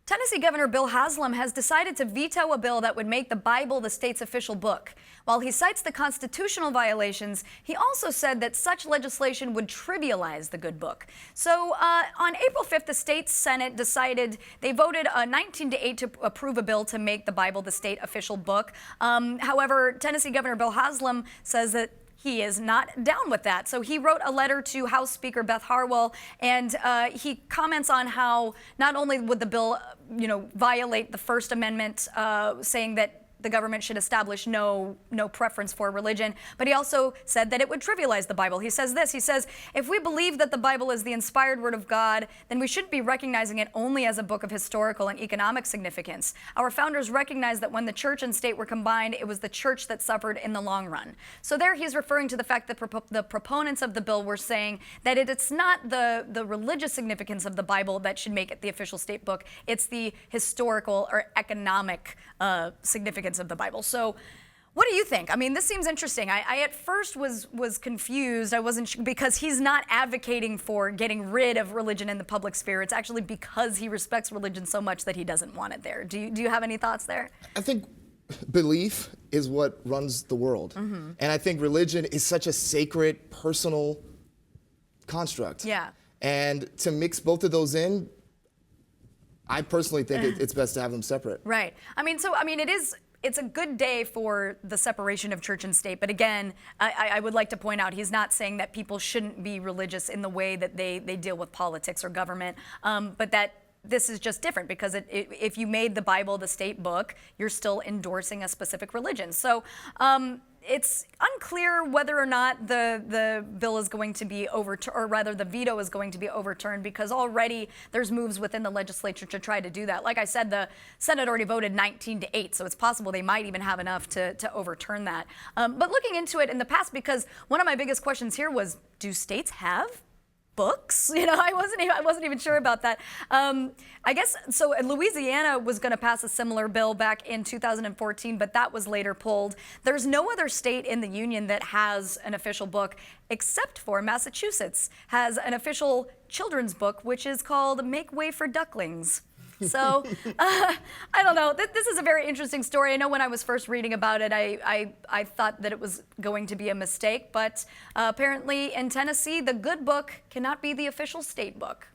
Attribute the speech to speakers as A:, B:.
A: Tennessee Governor Bill Haslam has decided to veto a bill that would make the Bible the state's official book. While he cites the constitutional violations, he also said that such legislation would trivialize the good book. So on April 5th, the state Senate decided, they voted 19-8 to approve a bill to make the Bible the state official book. However, Tennessee Governor Bill Haslam says that he is not down with that. So he wrote a letter to House Speaker Beth Harwell, and he comments on how not only would the bill, violate the First Amendment, saying that the government should establish no preference for religion, but he also said that it would trivialize the Bible. He says this, he says, if we believe that the Bible is the inspired word of God, then we shouldn't be recognizing it only as a book of historical and economic significance. Our founders recognized that when the church and state were combined, it was the church that suffered in the long run. So there he's referring to the fact that the proponents of the bill were saying that it's not the religious significance of the Bible that should make it the official state book, it's the historical or economic significance of the Bible. So what do you think? I mean, this seems interesting. I at first was confused. I wasn't sure, because he's not advocating for getting rid of religion in the public sphere. It's actually because he respects religion so much that he doesn't want it there. Do you have any thoughts there?
B: I think belief is what runs the world. Mm-hmm. And I think religion is such a sacred, personal construct.
A: Yeah.
B: And to mix both of those in, I personally think it's best to have them separate.
A: Right. It's a good day for the separation of church and state, but again, I would like to point out he's not saying that people shouldn't be religious in the way that they deal with politics or government, but that this is just different because if you made the Bible the state book, you're still endorsing a specific religion. So it's unclear whether or not the bill is going to be overturned, or rather the veto is going to be overturned, because already there's moves within the legislature to try to do that. Like I said, the Senate already voted 19-8, so it's possible they might even have enough to overturn that. But looking into it in the past, because one of my biggest questions here was, do states have books? I wasn't even sure about that. I guess so. Louisiana was going to pass a similar bill back in 2014, but that was later pulled. There's no other state in the union that has an official book, except for Massachusetts has an official children's book, which is called Make Way for Ducklings. So I don't know. This is a very interesting story. I know when I was first reading about it, I thought that it was going to be a mistake, but apparently in Tennessee, the good book cannot be the official state book.